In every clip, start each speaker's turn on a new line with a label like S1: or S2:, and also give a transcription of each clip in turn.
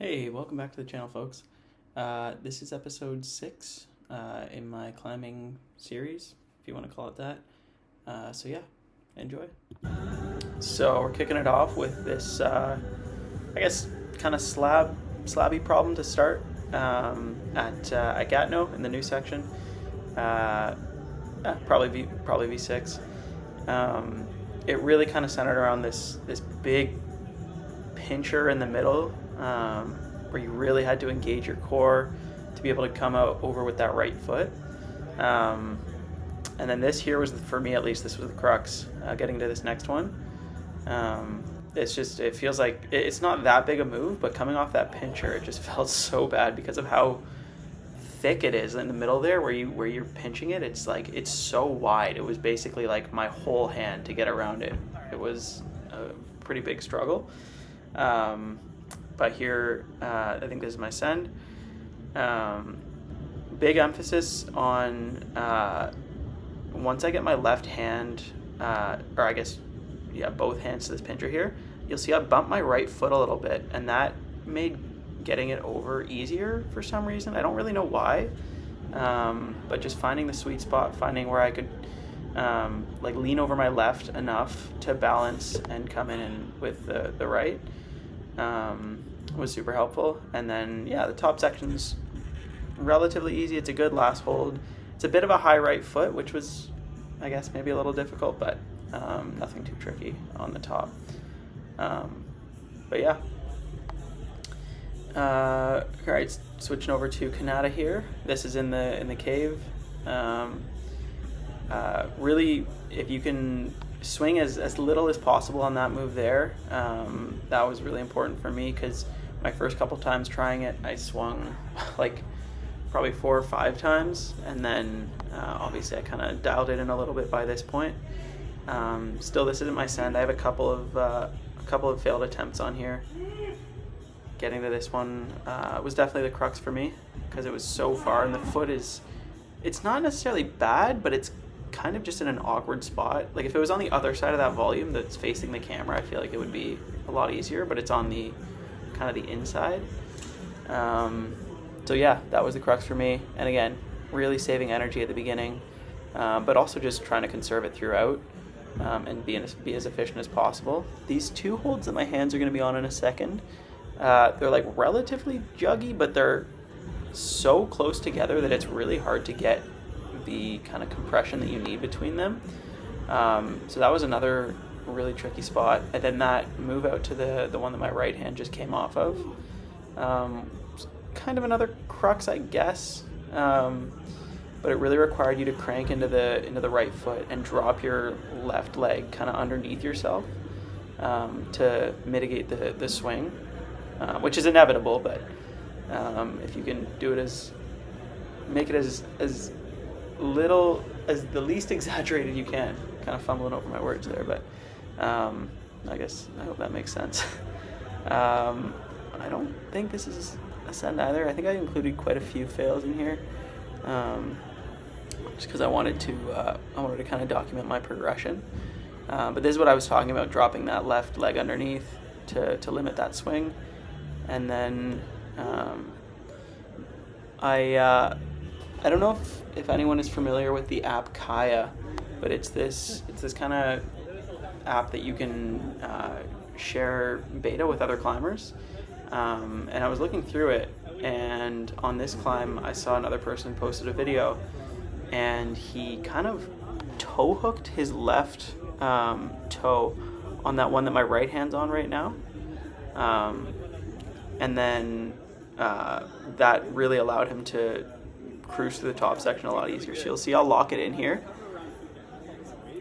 S1: Hey, welcome back to the channel, folks. This is episode 6 in my climbing series, if you want to call it that. So yeah, enjoy. So we're kicking it off with this, I guess, kind of slabby problem to start at Gatineau in the new section. Probably V6. It really kind of centered around this big pincher in the middle, where you really had to engage your core to be able to come out over with that right foot. And then this here was, for me at least, this was the crux, getting to this next one. It feels like it's not that big a move, but coming off that pincher, it just felt so bad because of how thick it is in the middle there where you're pinching it. It's like, it's so wide. It was basically like my whole hand to get around it. It was a pretty big struggle. But here, I think this is my send. Big emphasis on, once I get my left hand, or I guess, yeah, both hands to this pincher here, you'll see I bump my right foot a little bit, and that made getting it over easier for some reason. I don't really know why, but just finding the sweet spot, finding where I could like lean over my left enough to balance and come in with the right, was super helpful. And then, yeah, the top section's relatively easy. It's a good last hold. It's a bit of a high right foot, which was, I guess, maybe a little difficult, but nothing too tricky on the top. But yeah. All right, switching over to Kanata here. This is in the cave. Really, if you can swing as little as possible on that move there, that was really important for me, because my first couple times trying it, I swung like probably 4 or 5 times, and then obviously I kind of dialed it in a little bit by this point. Still, this isn't my send. I have a couple of failed attempts on here. Getting to this one was definitely the crux for me, because it was so far, and the foot it's not necessarily bad, but it's kind of just in an awkward spot. Like, if it was on the other side of that volume that's facing the camera, I feel like it would be a lot easier, but it's on the kind of the inside. So yeah, that was the crux for me. And again, really saving energy at the beginning, but also just trying to conserve it throughout, and be as efficient as possible. These 2 holds that my hands are going to be on in a second, they're like relatively juggy, but they're so close together that it's really hard to get the kind of compression that you need between them. So that was another really tricky spot. And then that move out to the one that my right hand just came off of, kind of another crux, I guess. But it really required you to crank into the right foot and drop your left leg kind of underneath yourself, to mitigate the swing, which is inevitable. But if you can do it make it as little as the least exaggerated you can. Kind of fumbling over my words there, but I hope that makes sense. I don't think this is a send either. I think I included quite a few fails in here, just because I wanted to kind of document my progression. But this is what I was talking about, dropping that left leg underneath to limit that swing. And then I don't know if anyone is familiar with the app Kaya, but it's this kind of app that you can share beta with other climbers. And I was looking through it, and on this climb I saw another person posted a video, and he kind of toe hooked his left toe on that one that my right hand's on right now. And then that really allowed him to cruise through the top section a lot easier. So you'll see I'll lock it in here,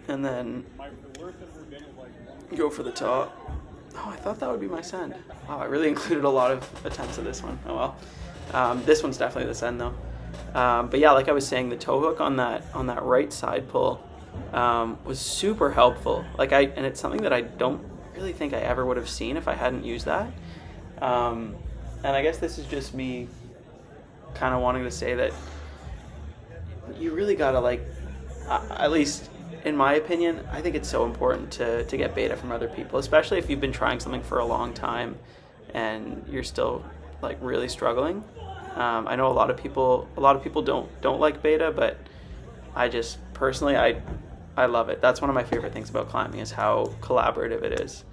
S1: and then go for the top. Oh, I thought that would be my send. Wow, I really included a lot of attempts at this one. Oh well. This one's definitely the send though. But yeah, like I was saying, the toe hook on that right side pull was super helpful. And it's something that I don't really think I ever would have seen if I hadn't used that. And I guess this is just me kind of wanting to say that you really gotta, at least in my opinion, I think it's so important to get beta from other people, especially if you've been trying something for a long time and you're still like really struggling. I know a lot of people don't like beta, but I just personally I love it. That's one of my favorite things about climbing is how collaborative it is,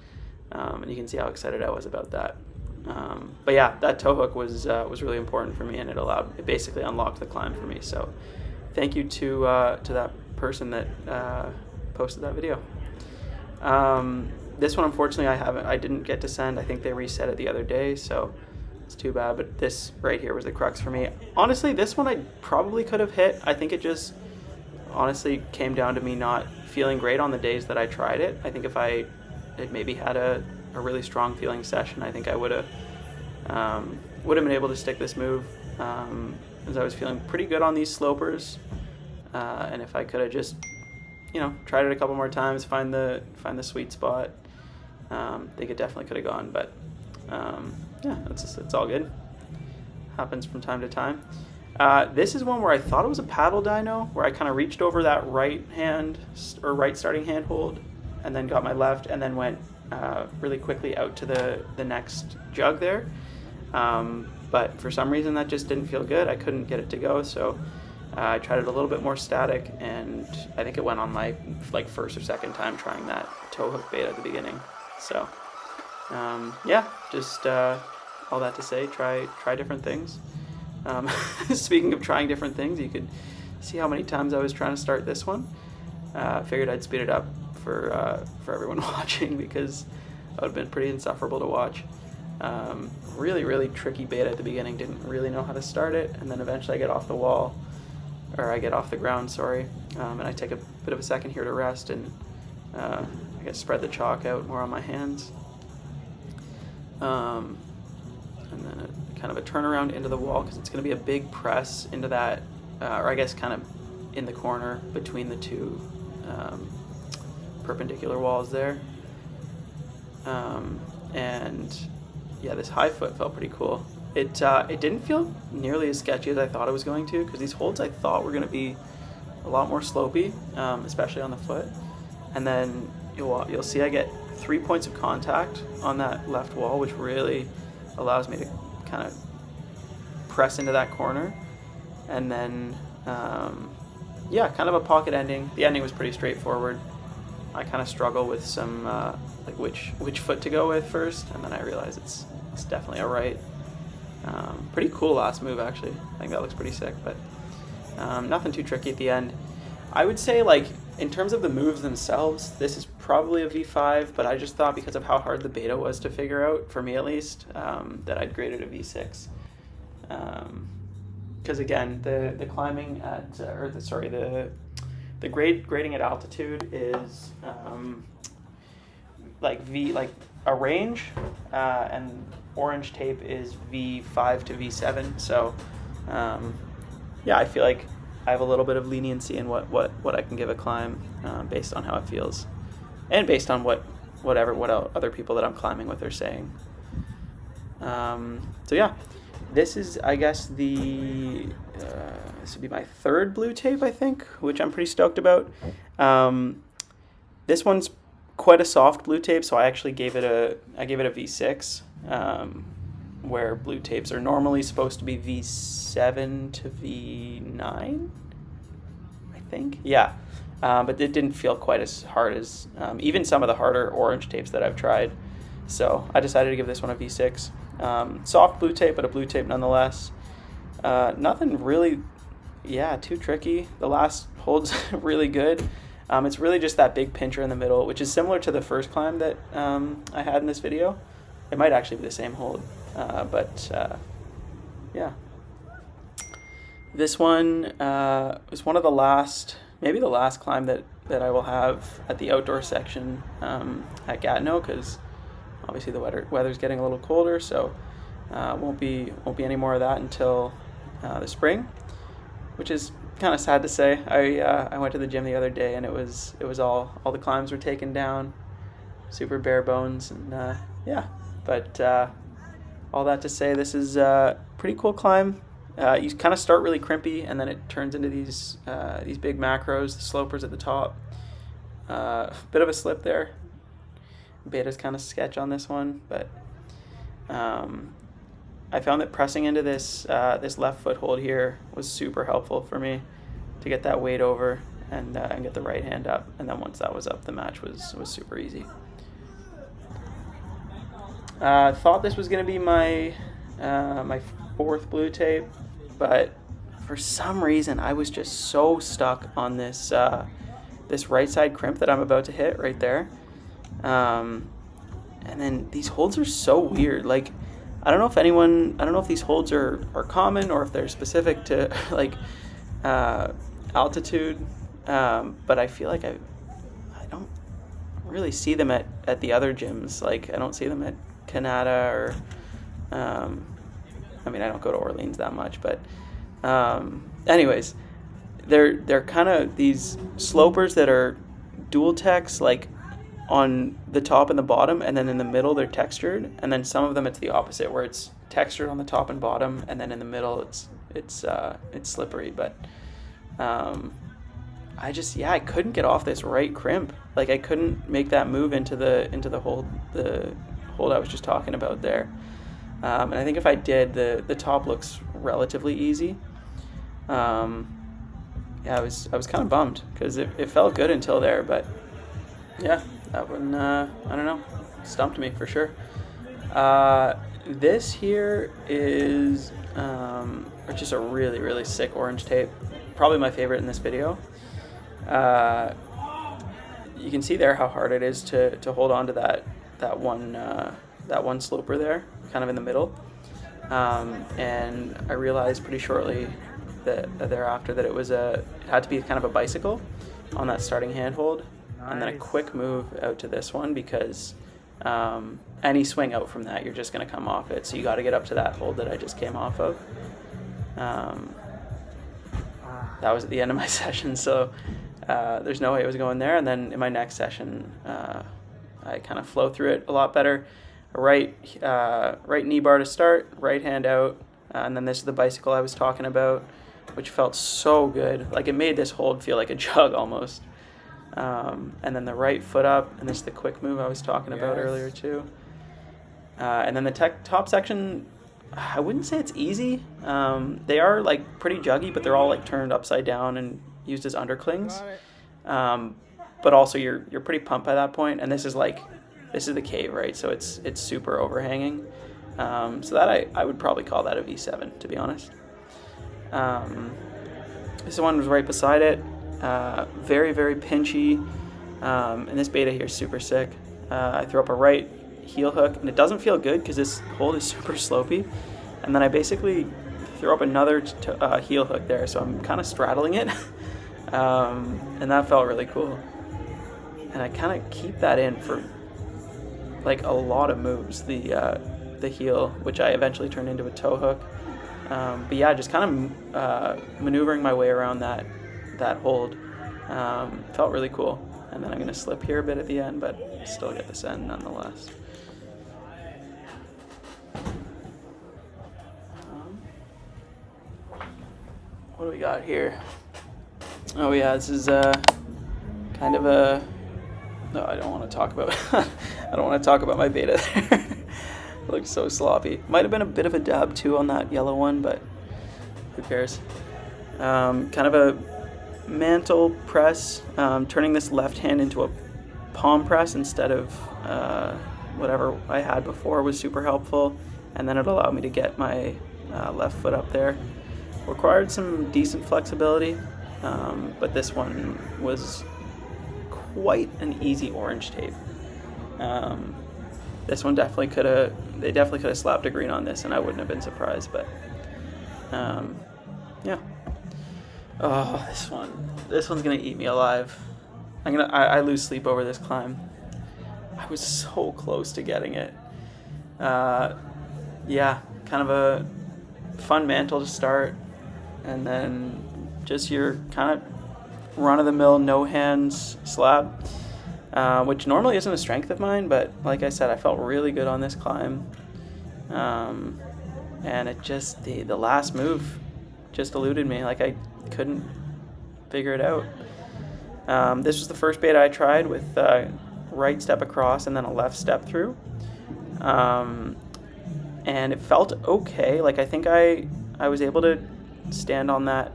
S1: and you can see how excited I was about that. But yeah, that tow hook was really important for me, and it basically unlocked the climb for me. So thank you to that person that posted that video. This one, unfortunately, I didn't get to send. I think they reset it the other day, so it's too bad. But this right here was the crux for me. Honestly, this one I probably could have hit. I think it just honestly came down to me not feeling great on the days that I tried it. I think if I had maybe had a really strong feeling session, I think I would have been able to stick this move, as I was feeling pretty good on these slopers. And if I could have just, tried it a couple more times, find the sweet spot, I think it definitely could have gone. But yeah, it's all good. Happens from time to time. This is one where I thought it was a paddle dyno, where I kind of reached over that right starting hand hold, and then got my left, and then went really quickly out to the next jug there. But for some reason that just didn't feel good. I couldn't get it to go, so I tried it a little bit more static, and I think it went on my first or second time trying that tow hook beta at the beginning. So yeah, just all that to say, try different things. Speaking of trying different things, you could see how many times I was trying to start this one. Figured I'd speed it up for everyone watching, because that would have been pretty insufferable to watch. Really, really tricky beta at the beginning. Didn't really know how to start it, and then eventually I get off the ground, sorry, and I take a bit of a second here to rest, and I guess spread the chalk out more on my hands. And then kind of a turnaround into the wall, because it's going to be a big press into that, or I guess kind of in the corner between the two perpendicular walls there. And yeah, this high foot felt pretty cool. It didn't feel nearly as sketchy as I thought it was going to, because these holds I thought were going to be a lot more slopey, especially on the foot. And then you'll see I get 3 points of contact on that left wall, which really allows me to kind of press into that corner. And then yeah, kind of a pocket ending. The ending was pretty straightforward. I kind of struggle with some which foot to go with first, and then I realize it's definitely a right. Pretty cool last move, actually. I think that looks pretty sick, but nothing too tricky at the end. I would say, in terms of the moves themselves, this is probably a V5, but I just thought because of how hard the beta was to figure out, for me at least, that I'd grade it a V6. Because again, the climbing at, the grading at altitude is a range, and orange tape is V5 to V7. So yeah, I feel like I have a little bit of leniency in what I can give a climb, based on how it feels, and based on what other people that I'm climbing with are saying. So yeah, this is, I guess, this would be my third blue tape, I think, which I'm pretty stoked about. This one's quite a soft blue tape, so I actually gave it a V6, where blue tapes are normally supposed to be V7 to V9, I think. Yeah, but it didn't feel quite as hard as even some of the harder orange tapes that I've tried. So I decided to give this one a V6. Soft blue tape, but a blue tape nonetheless. Nothing really, too tricky. The last hold's really good. It's really just that big pincher in the middle, which is similar to the first climb that I had in this video. It might actually be the same hold, but yeah. This one was one of the last, maybe the last climb that I will have at the outdoor section at Gatineau, because obviously the weather's getting a little colder, so won't be any more of that until the spring, which is kind of sad to say. I went to the gym the other day, and it was all the climbs were taken down, super bare bones, and yeah. But all that to say, this is a pretty cool climb. You kind of start really crimpy, and then it turns into these big macros, the slopers at the top. Bit of a slip there. Beta's kind of sketch on this one, but I found that pressing into this left foothold here was super helpful for me to get that weight over and get the right hand up. And then once that was up, the match was super easy. Thought this was going to be my my fourth blue tape, but for some reason I was just so stuck on this this right side crimp that I'm about to hit right there. And then these holds are so weird. Like, I don't know if these holds are common or if they're specific to like altitude, but I feel like I don't really see them at the other gyms. Like, I don't see them at Canada or I mean, I don't go to Orleans that much, but anyways, they're kind of these slopers that are dual tex, like on the top and the bottom, and then in the middle they're textured, and then some of them it's the opposite, where it's textured on the top and bottom, and then in the middle it's slippery. But I couldn't get off this right crimp. Like, I couldn't make that move into the hold I was just talking about there. And I think if I did, the top looks relatively easy. I was kind of bummed because it felt good until there, but yeah, that one, I don't know, stumped me for sure. This here is just a really, really sick orange tape. Probably my favorite in this video. You can see there how hard it is to hold on to that one sloper there, kind of in the middle. And I realized pretty shortly thereafter that it had to be kind of a bicycle on that starting handhold. Nice. And then a quick move out to this one, because any swing out from that, you're just going to come off it. So you got to get up to that hold that I just came off of. That was at the end of my session, so there's no way it was going there. And then in my next session, I kind of flow through it a lot better. Right knee bar to start, right hand out, and then this is the bicycle I was talking about, which felt so good. Like, it made this hold feel like a jug almost. And then the right foot up, and this is the quick move I was talking about earlier too. And then the top section, I wouldn't say it's easy. They are like pretty juggy, but they're all like turned upside down and used as underclings. But also you're pretty pumped by that point, and this is the cave, right? So it's super overhanging. So that I would probably call that a V7, to be honest. This one was right beside it. Very, very pinchy. And this beta here is super sick. I throw up a right heel hook, and it doesn't feel good because this hold is super slopey. And then I basically throw up another heel hook there, so I'm kind of straddling it. And that felt really cool. And I kind of keep that in for like a lot of moves, the heel, which I eventually turned into a toe hook. But yeah, just kind of maneuvering my way around that hold felt really cool. And then I'm going to slip here a bit at the end, but still get this end nonetheless. What do we got here? Oh yeah, this is kind of a... No, I don't want to talk about I don't want to talk about my beta there. It looks so sloppy. Might have been a bit of a dab too on that yellow one, but who cares? Kind of a mantle press, turning this left hand into a palm press instead of whatever I had before was super helpful, and then it allowed me to get my left foot up there. Required some decent flexibility, but this one was quite an easy orange tape. This one definitely could have slapped a green on this, and I wouldn't have been surprised. But yeah. Oh, this one's gonna eat me alive. I lose sleep over this climb. I was so close to getting it. Yeah, kind of a fun mantle to start, and then just your kind of run-of-the-mill no hands slab, which normally isn't a strength of mine, but like I said, I felt really good on this climb, and it just the last move just eluded me. Like, I couldn't figure it out. This was the first beta I tried with right step across and then a left step through, and it felt okay. Like I think I was able to stand on that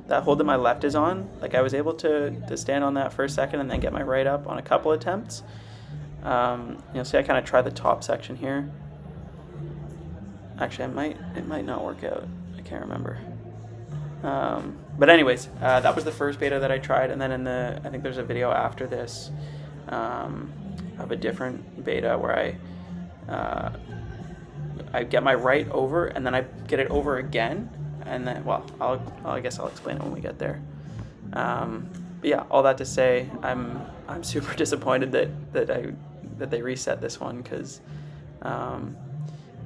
S1: that hold that my left is on. Like I was able to stand on that for a second and then get my right up on a couple attempts. You'll see I kind of try the top section here. Actually, it might not work out. I can't remember. But anyways, that was the first beta that I tried, and then I think there's a video after this of a different beta where I get my right over, and then I get it over again, and then I guess I'll explain it when we get there. But yeah, all that to say, I'm super disappointed that they reset this one, because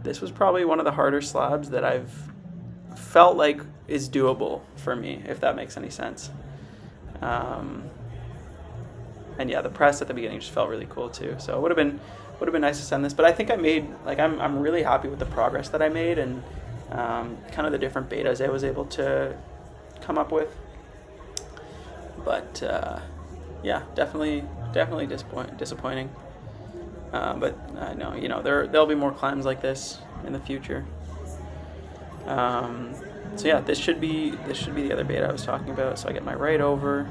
S1: this was probably one of the harder slabs that I've felt like is doable for me, if that makes any sense. And yeah, the press at the beginning just felt really cool too. So it would have been nice to send this, but I think I made, like, I'm really happy with the progress that I made, and kind of the different betas I was able to come up with. But yeah, definitely disappointing. But I know, there'll be more climbs like this in the future. So yeah, this should be the other beta I was talking about. So I get my right over.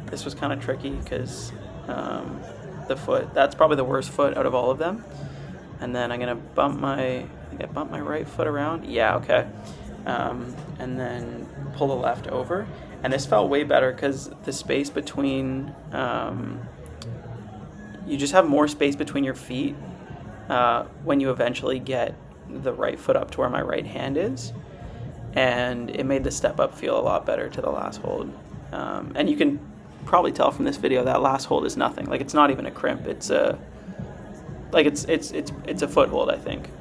S1: This was kind of tricky because the foot, that's probably the worst foot out of all of them. And then I'm gonna bump my right foot around. Yeah, okay. And then pull the left over. And this felt way better because the space between, you just have more space between your feet when you eventually get the right foot up to where my right hand is, and it made the step up feel a lot better to the last hold. And you can probably tell from this video that last hold is nothing. Like, it's not even a crimp. It's a foothold, I think.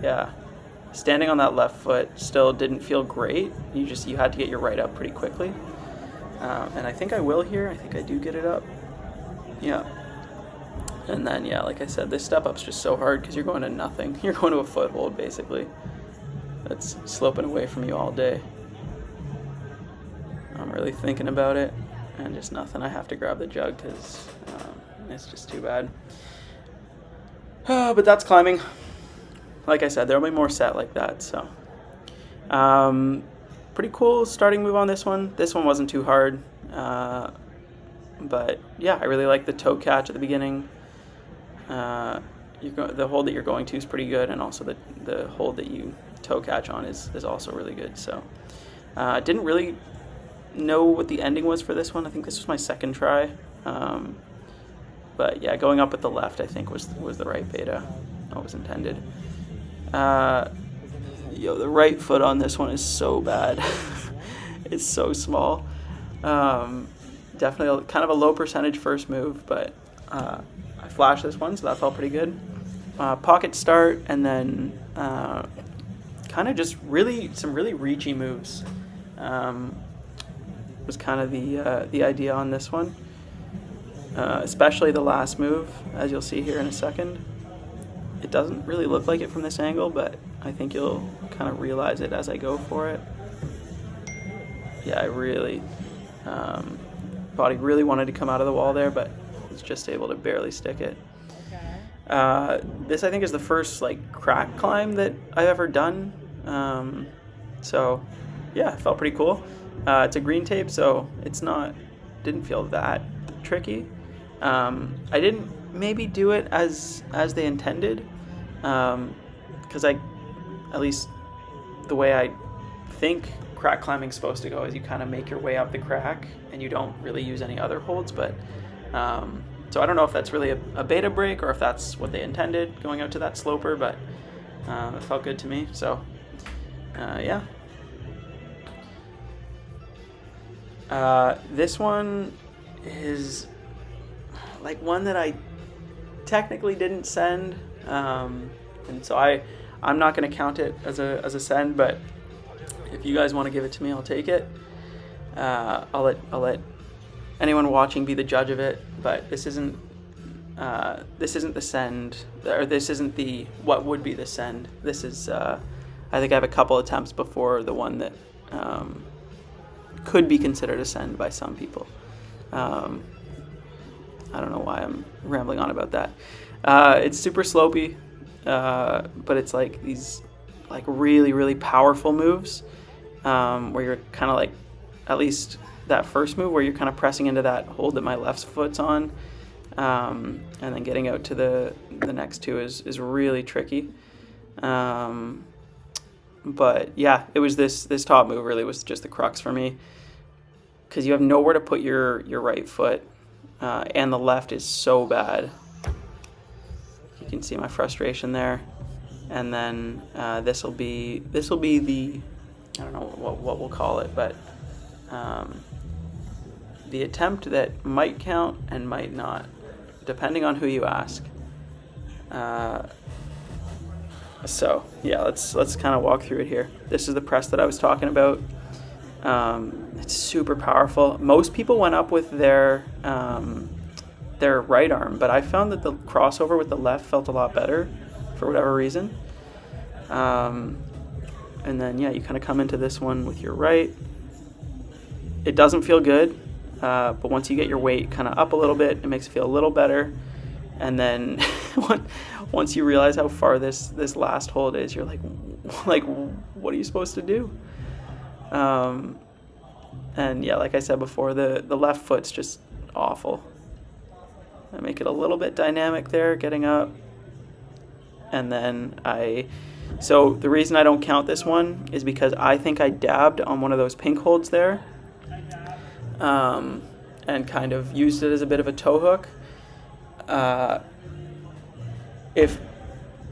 S1: Yeah, standing on that left foot still didn't feel great. You had to get your right up pretty quickly. And I think I will here. I think I do get it up. Yeah. And then, yeah, like I said, this step up's just so hard because you're going to nothing. You're going to a foothold, basically. That's sloping away from you all day. I'm really thinking about it, and just nothing. I have to grab the jug because it's just too bad. But that's climbing. Like I said, there'll be more set like that. So, pretty cool starting move on this one. This one wasn't too hard. But yeah, I really like the toe catch at the beginning. The hold that you're going to is pretty good, and also the hold that you toe catch on is also really good. So didn't really know what the ending was for this one. I think this was my second try. But yeah, going up with the left, I think was the right beta. That was intended. The right foot on this one is so bad. It's so small. Definitely kind of a low percentage first move, but I flashed this one, so that felt pretty good. Pocket start, and then kind of just some really reachy moves was kind of the idea on this one. Especially the last move, as you'll see here in a second. It doesn't really look like it from this angle, but I think you'll kind of realize it as I go for it. Yeah, I really, body really wanted to come out of the wall there, but was just able to barely stick it. This, I think, is the first crack climb that I've ever done. So yeah, it felt pretty cool. It's a green tape, so didn't feel that tricky. I didn't maybe do it as they intended, because at least the way I think crack climbing's supposed to go is you kind of make your way up the crack and you don't really use any other holds. But so I don't know if that's really a beta break or if that's what they intended going out to that sloper, but it felt good to me. So yeah. This one is one that I technically didn't send, and so I'm not going to count it as a send, but if you guys want to give it to me, I'll take it. I'll let anyone watching be the judge of it, but this isn't the send, or this isn't the what would be the send. This is I think I have a couple attempts before the one that could be considered a send by some people. I don't know why I'm rambling on about that. It's super slopey, but it's like these like really, really powerful moves where you're kind of like, at least that first move where you're kind of pressing into that hold that my left foot's on, and then getting out to the next two is really tricky. But yeah, it was this top move really was just the crux for me, because you have nowhere to put your right foot, and the left is so bad. You can see my frustration there. And then this will be the, I don't know what we'll call it, but the attempt that might count and might not, depending on who you ask. So yeah, let's kind of walk through it here. This is the press that I was talking about. It's super powerful. Most people went up with their right arm, but I found that the crossover with the left felt a lot better for whatever reason. And then yeah, you kind of come into this one with your right. It doesn't feel good, but once you get your weight kind of up a little bit, it makes it feel a little better. And then once you realize how far this last hold is, you're like what are you supposed to do? And yeah, like I said before, the left foot's just awful. I make it a little bit dynamic there, getting up. And then so the reason I don't count this one is because I think I dabbed on one of those pink holds there, and kind of used it as a bit of a toe hook.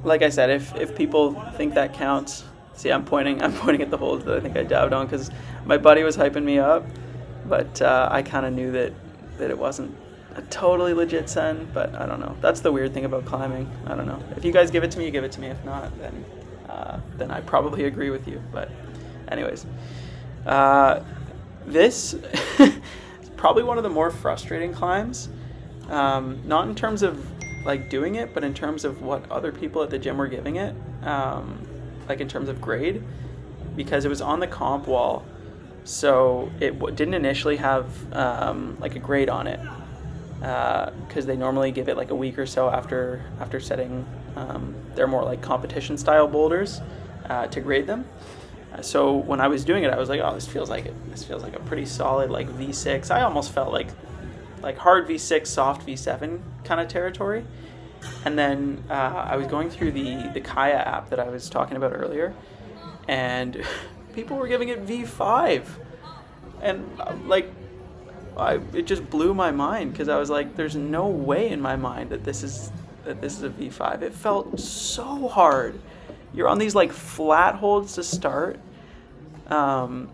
S1: Like I said, if people think that counts, see, I'm pointing at the holds that I think I dabbed on because my buddy was hyping me up, but I kind of knew that it wasn't a totally legit send. But I don't know. That's the weird thing about climbing. I don't know. If you guys give it to me, you give it to me. If not, then I probably agree with you. But anyways, this is probably one of the more frustrating climbs. Not in terms of like doing it, but in terms of what other people at the gym were giving it, like in terms of grade, because it was on the comp wall, so it didn't initially have like a grade on it, because they normally give it like a week or so after setting their more like competition style boulders to grade them. So when I was doing it, I was like, oh, this feels like a pretty solid like V6. I almost felt like hard V6, soft V7 kind of territory. And then I was going through the Kaya app that I was talking about earlier, and people were giving it V5, and it just blew my mind, because I was like, there's no way in my mind that this is a V5. It felt so hard. You're on these like flat holds to start, and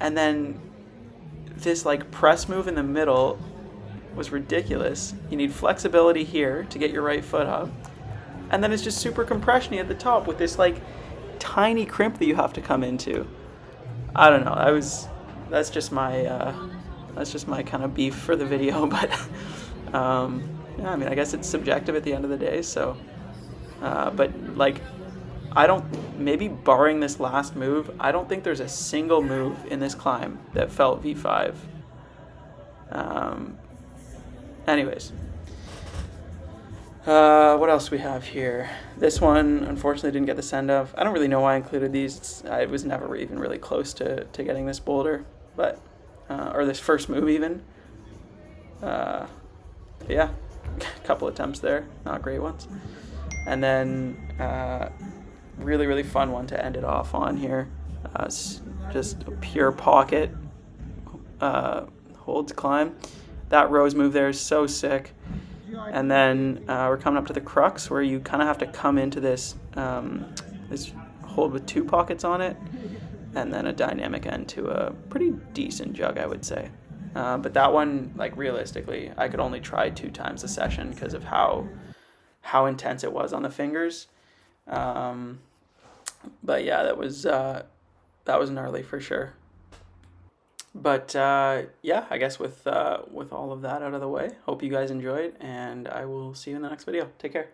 S1: then this like press move in the middle was ridiculous. You need flexibility here to get your right foot up, and then it's just super compression-y at the top with this like tiny crimp that you have to come into. I don't know. That's just my kind of beef for the video, but yeah, I mean, I guess it's subjective at the end of the day. So, but like, maybe barring this last move, I don't think there's a single move in this climb that felt V5. Anyways, what else we have here? This one, unfortunately, didn't get the send-off. I don't really know why I included these. I was never even really close to getting this boulder, but or this first move even. Yeah, a couple attempts there, not great ones. And then really, really fun one to end it off on here. Just a pure pocket hold to climb. That rose move there is so sick. And then we're coming up to the crux, where you kind of have to come into this this hold with two pockets on it, and then a dynamic end to a pretty decent jug, I would say. But that one, like, realistically, I could only try 2 times a session because of how intense it was on the fingers. But yeah, that was gnarly for sure. But yeah, I guess with all of that out of the way, hope you guys enjoyed, and I will see you in the next video. Take care.